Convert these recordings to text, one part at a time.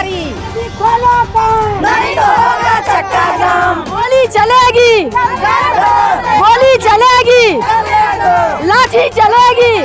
गाड़ी, नहीं तो होगा चक्का जाम। गोली चलेगी, गोली चलेगी, लाठी चलेगी।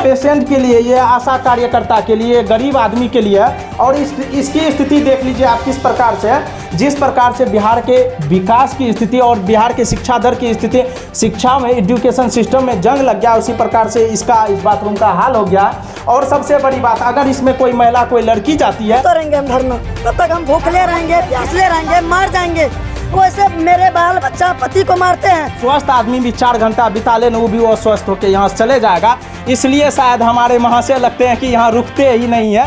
पेशेंट के लिए, ये आशा कार्यकर्ता के लिए, गरीब आदमी के लिए। और इसकी स्थिति देख लीजिए आप किस प्रकार से, जिस प्रकार से बिहार के विकास की स्थिति और बिहार के शिक्षा दर की स्थिति, शिक्षा में, एजुकेशन सिस्टम में जंग लग गया, उसी प्रकार से इस बाथरूम का हाल हो गया। और सबसे बड़ी बात, अगर इसमें कोई महिला, कोई लड़की जाती है तो रहेंगे हम धरना, तब तक हम भूखले रहेंगे, प्यासले रहेंगे, मर जाएंगे। वैसे मेरे बाल बच्चा पति को मारते हैं। स्वस्थ आदमी भी 4 घंटा बिता ले वो भी वो स्वस्थ होकर यहाँ से चले जाएगा। इसलिए शायद हमारे महाशय लगते हैं कि यहाँ रुकते ही नहीं है।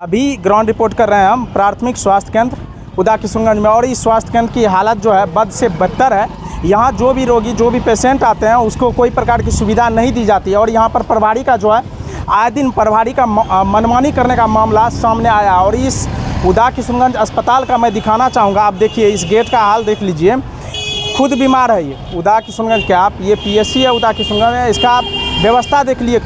अभी ग्राउंड रिपोर्ट कर रहे हैं हम प्राथमिक स्वास्थ्य केंद्र उदा किशुनगंज में। और इस स्वास्थ्य केंद्र की हालत जो है बद से बदतर है। यहाँ जो भी रोगी, जो भी पेशेंट आते हैं उसको कोई प्रकार की सुविधा नहीं दी जाती है। और यहाँ पर प्रभारी का जो है आए दिन प्रभारी का मनमानी करने का मामला सामने आया। और इस उदा किशुनगंज अस्पताल का मैं दिखाना चाहूँगा। आप देखिए इस गेट का हाल देख लीजिए, खुद बीमार है ये उदा किशुनगंज के। आप ये PSC है उदा किशुनगंज में, इसका आप व्यवस्था देख लिए,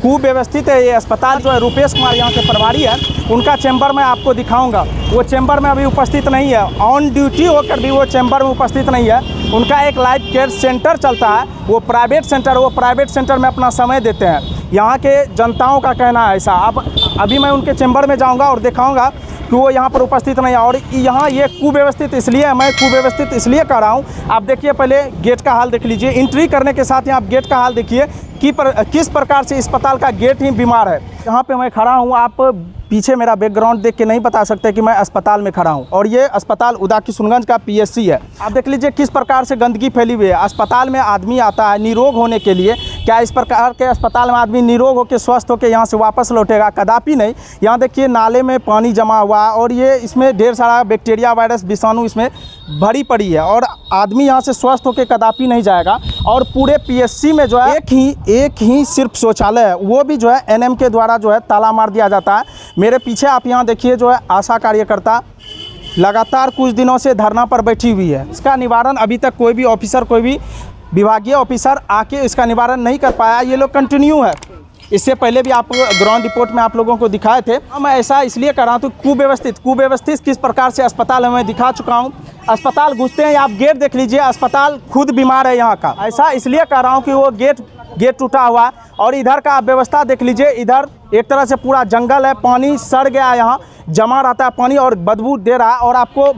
कुव्यवस्थित है ये अस्पताल जो है। रुपेश कुमार यहाँ के प्रभारी है, उनका चैम्बर में आपको दिखाऊंगा। वो चैम्बर में अभी उपस्थित नहीं है, ऑन ड्यूटी होकर भी वो चैम्बर में उपस्थित नहीं है। उनका एक लाइफ केयर सेंटर चलता है, वो प्राइवेट सेंटर में अपना समय देते हैं। यहाँ के जनताओं का कहना है ऐसा। अब अभी मैं उनके चैम्बर में जाऊँगा और दिखाऊँगा कि वो यहाँ पर उपस्थित नहीं है। और यहाँ ये कुव्यवस्थित इसलिए, मैं कुव्यवस्थित इसलिए कह रहा हूँ। आप देखिए पहले गेट का हाल देख लीजिए, एंट्री करने के साथ ही आप गेट का हाल देखिए कि किस प्रकार से अस्पताल का गेट ही बीमार है। यहाँ पे मैं खड़ा हूँ, आप पीछे मेरा बैकग्राउंड देख के नहीं बता सकते कि मैं अस्पताल में खड़ा हूँ। और ये अस्पताल उदा किशुनगंज का PSC है। आप देख लीजिए किस प्रकार से गंदगी फैली हुई है। अस्पताल में आदमी आता है निरोग होने के लिए, क्या इस प्रकार के अस्पताल में आदमी निरोग होकर स्वस्थ होकर यहाँ से वापस लौटेगा? कदापि नहीं। यहाँ देखिए नाले में पानी जमा हुआ और ये इसमें ढेर सारा बैक्टीरिया, वायरस, विषाणु इसमें भरी पड़ी है। और आदमी यहाँ से स्वस्थ होकर कदापि नहीं जाएगा। और पूरे PSC में जो है एक ही सिर्फ शौचालय है, वो भी जो है NM के द्वारा जो है ताला मार दिया जाता है। मेरे पीछे आप यहाँ देखिए जो है आशा कार्यकर्ता लगातार कुछ दिनों से धरना पर बैठी हुई है। इसका निवारण अभी तक कोई भी ऑफिसर, कोई भी विभागीय ऑफिसर आके इसका निवारण नहीं कर पाया। ये लोग कंटिन्यू है। इससे पहले भी आप ग्राउंड रिपोर्ट में आप लोगों को दिखाए थे। मैं ऐसा इसलिए कर रहा हूँ कुव्यवस्थित किस प्रकार से अस्पताल है मैं दिखा चुका हूँ। अस्पताल घुसते हैं, आप गेट देख लीजिए, अस्पताल खुद बीमार है यहाँ का। ऐसा इसलिए कर रहा हूँ कि वो गेट टूटा हुआ। और इधर का आप व्यवस्था देख लीजिए, इधर एक तरह से पूरा जंगल है, पानी सड़ गया है, यहाँ जमा रहता है पानी और बदबू दे रहा है। और आपको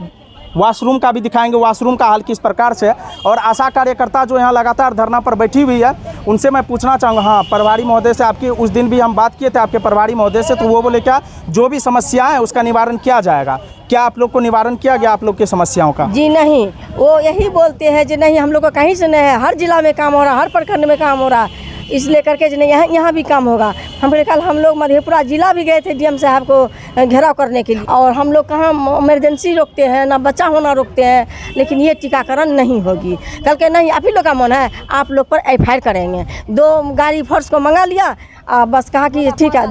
वॉशरूम का भी दिखाएंगे, वॉशरूम का हाल किस प्रकार से है। और आशा कार्यकर्ता जो यहाँ लगातार धरना पर बैठी हुई है, उनसे मैं पूछना चाहूँगा। हाँ, प्रभारी महोदय से आपकी उस दिन भी हम बात किए थे आपके प्रभारी महोदय से, तो वो बोले क्या जो भी समस्याएं हैं उसका निवारण किया जाएगा। क्या आप लोग को निवारण किया गया आप लोग की समस्याओं का? जी नहीं, वो यही बोलते हैं जी नहीं, हम लोग को कहीं से नहीं है, हर जिला में काम हो रहा है, हर प्रखंड में काम हो रहा है, इसलिए करके जी नहीं यहाँ भी काम होगा। कल हम लोग मधेपुरा जिला भी गए थे DM साहब को घेराव करने के लिए। और हम लोग कहाँ इमरजेंसी रोकते हैं, ना बच्चा होना रोकते हैं, लेकिन ये टीकाकरण नहीं होगी। कल के नहीं, आप ही लोग का मन है, आप लोग पर FIR करेंगे। 2 गाड़ी फोर्स को मंगा लिया, बस कहा कि ठीक है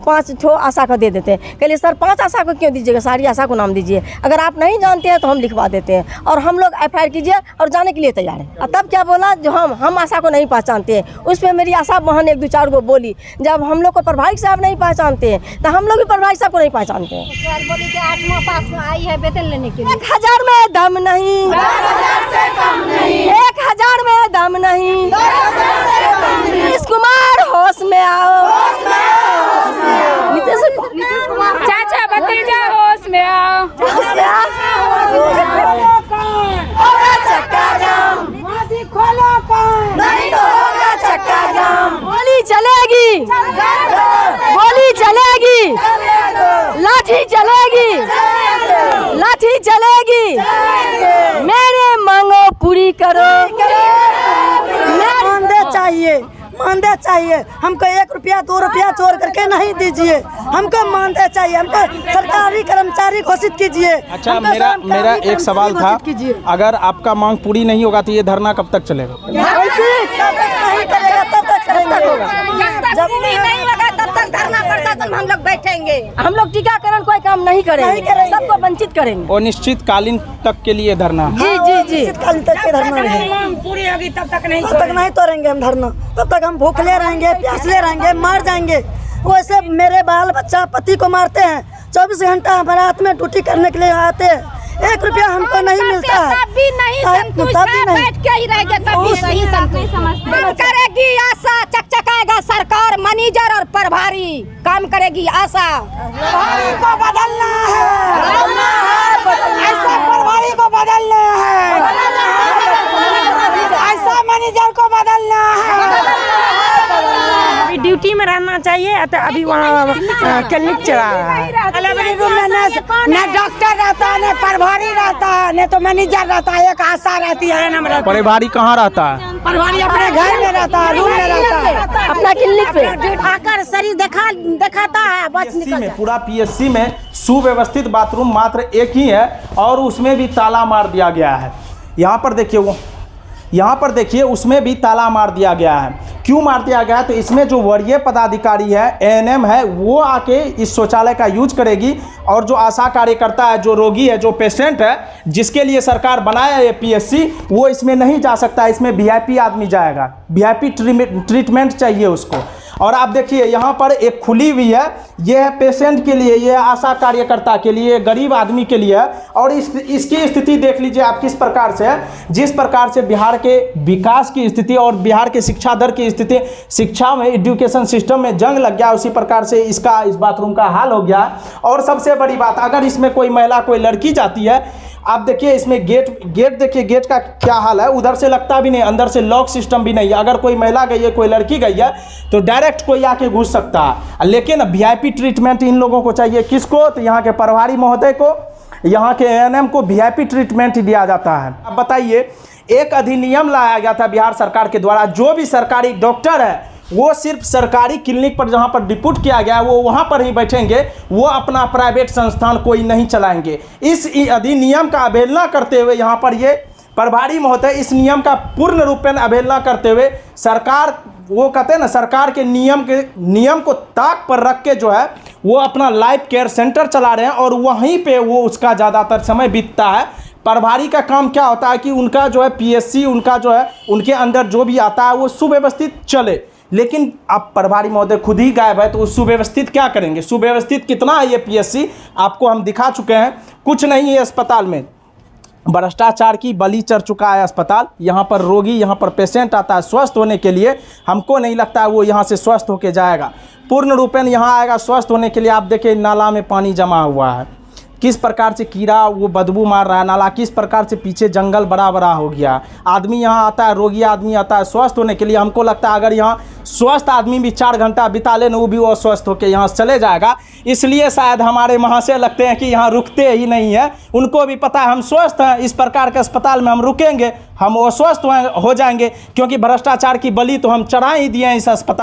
5 ठो आशा को दे देते हैं। कहलिए सर 5 आशा को क्यों दीजिएगा, सारी आशा को नाम दीजिए। अगर आप नहीं जानते हैं तो हम लिखवा देते हैं और हम लोग FIR कीजिए और जाने के लिए तैयार हैं। तब क्या बोला, जो हम आशा को नहीं पहचानते हैं। उस पर मेरी आशा बहन 1 2 4 को बोली, जब हम लोग को प्रभारी साहब नहीं पहचानते हैं तो हम लोग भी प्रभारी साहब को नहीं पहचानते हैं। बोली कि 8वां पास में आई है वेतन लेने के लिए। 1000 में दम नहीं, 10,000 से कम नहीं, 1000 में दम नहीं, 10,000 से कम नहीं। नीतीश कुमार होश में आओ, चाचा भतीजा होश में आओ, होगा चक्का जाम, नहीं तो होगा चक्का जाम। गोली चलेगी, गोली चलेगी, लाठी चलेगी, लाठी चलेगी। मेरे मांगो पूरी करो, मानदेय चाहिए हमको। 1 रुपया 2 रुपया चोर करके नहीं दीजिए, हमको मानदेय चाहिए, हमको सरकारी कर्मचारी घोषित कीजिए। अच्छा, मेरा एक सवाल था, अगर आपका मांग पूरी नहीं होगा तो ये धरना कब तक चलेगा? नहीं करेगा तब तक करेंगे, जब नहीं लगा तब तक धरना प्रदर्शन हम लोग बैठेंगे। हम लोग टीकाकरण कोई काम नहीं करेंगे, सबको वंचित करेंगे। और निश्चित कालीन तक के लिए धरना? जी जी जी। जी। शीतकालीन तक के धरना रहेगा, पूरी होगी तब तक नहीं तब तक नहीं तोड़ेंगे हम धरना, तब तक हम भूखले रहेंगे, प्यासले रहेंगे, मर जाएंगे। वैसे मेरे बाल बच्चा पति को मारते हैं, 24 घंटा रात में ड्यूटी करने के लिए आते हैं, 1 रुपया हमको नहीं मिलता है। तब भी नहीं संतुष्ट है, बैठ के ही रहेंगे तब भी नहीं संतुष्ट। काम करेगी आशा, चकचकाएगा सरकार, मैनेजर और प्रभारी काम करेगी आशा। प्रभारी को बदलना है, ऐसा प्रभारी को बदलना है, ऐसा मैनेजर को बदलना है। अभी ड्यूटी में रहना चाहिए, तो अभी वहाँ क्लिनिक चला रहा है। अलग रूम में न डॉक्टर रहता है, न प्रभारी रहता है, न तो मैनेजर रहता है, एक आशा रहती है ना। परिवारी कहाँ रहता है? प्रभारी अपने घर में रहता है, रूम में रहता है, अपना क्लिनिक पे आकर शरीर दिखाता है, बस पीएससी में, पूरा पीएससी में सुव्यवस्थित बाथरूम मात्र एक ही है और उसमें भी ताला मार दिया गया है। यहाँ पर देखिए, वो यहाँ पर देखिए उसमें भी ताला मार दिया गया है। क्यों मार दिया गया है? तो इसमें जो वरीय पदाधिकारी है, एएनएम है, वो आके इस शौचालय का यूज करेगी और जो आशा कार्यकर्ता है, जो रोगी है, जो पेशेंट है, जिसके लिए सरकार बनाया है पीएससी, वो इसमें नहीं जा सकता। इसमें वीआईपी आदमी जाएगा, वीआईपी ट्रीटमेंट चाहिए उसको। और आप देखिए यहाँ पर एक खुली हुई है, ये है पेशेंट के लिए, ये आशा कार्यकर्ता के लिए, गरीब आदमी के लिए। और इसकी स्थिति देख लीजिए आप किस प्रकार से है। जिस प्रकार से बिहार के विकास की स्थिति और बिहार के शिक्षा दर की स्थिति, शिक्षा में, एजुकेशन सिस्टम में जंग लग गया, उसी प्रकार से इस बाथरूम का हाल हो गया। और सबसे बड़ी बात, अगर इसमें कोई महिला, कोई लड़की जाती है, आप देखिए इसमें गेट देखिए, गेट का क्या हाल है, उधर से लगता भी नहीं, अंदर से लॉक सिस्टम भी नहीं है। अगर कोई महिला गई है, कोई लड़की गई है, तो डायरेक्ट कोई आके घुस सकता है। लेकिन वीआईपी ट्रीटमेंट इन लोगों को चाहिए। किसको? तो यहाँ के प्रभारी महोदय को, यहाँ के एएनएम को वीआईपी ट्रीटमेंट दिया जाता है। अब बताइए, एक अधिनियम लाया गया था बिहार सरकार के द्वारा, जो भी सरकारी डॉक्टर है वो सिर्फ सरकारी क्लिनिक पर जहाँ पर डिप्यूट किया गया है वो वहाँ पर ही बैठेंगे, वो अपना प्राइवेट संस्थान कोई नहीं चलाएंगे। इस अधिनियम का अवहेलना करते हुए यहाँ पर ये प्रभारी महोदय इस नियम का पूर्ण रूप में अवहेलना करते हुए सरकार, वो कहते हैं ना, सरकार के नियम को ताक पर रख के जो है वो अपना लाइफ केयर सेंटर चला रहे हैं और वहीं पे वो उसका ज़्यादातर समय बीतता है। प्रभारी का काम क्या होता है कि उनका जो है पीएससी, उनका जो है उनके अंदर जो भी आता है वो सुव्यवस्थित चले। लेकिन अब प्रभारी महोदय खुद ही गायब है, तो सुव्यवस्थित क्या करेंगे? सुव्यवस्थित कितना है ये पीएससी, आपको हम दिखा चुके हैं। कुछ नहीं है अस्पताल में, भ्रष्टाचार की बलि चढ़ चुका है अस्पताल। यहाँ पर रोगी, यहाँ पर पेशेंट आता है स्वस्थ होने के लिए, हमको नहीं लगता है वो यहाँ से स्वस्थ होके जाएगा, पूर्ण रूपेण यहाँ आएगा स्वस्थ होने के लिए। आप देखिए नाला में पानी जमा हुआ है, किस प्रकार से कीड़ा वो बदबू मार रहा है नाला, किस प्रकार से पीछे जंगल बड़ा बड़ा हो गया। आदमी यहाँ आता है, रोगी आदमी आता है स्वस्थ होने के लिए। हमको लगता है अगर यहाँ स्वस्थ आदमी भी 4 घंटा बिता ले, वो भी अस्वस्थ होकर यहाँ से चले जाएगा। इसलिए शायद हमारे महाशय लगते हैं कि यहाँ रुकते ही नहीं है। उनको भी पता है हम स्वस्थ हैं, इस प्रकार के अस्पताल में हम रुकेंगे, हम अस्वस्थ हो जाएंगे, क्योंकि भ्रष्टाचार की बलि तो हम चढ़ा ही दिए हैं इस अस्पताल।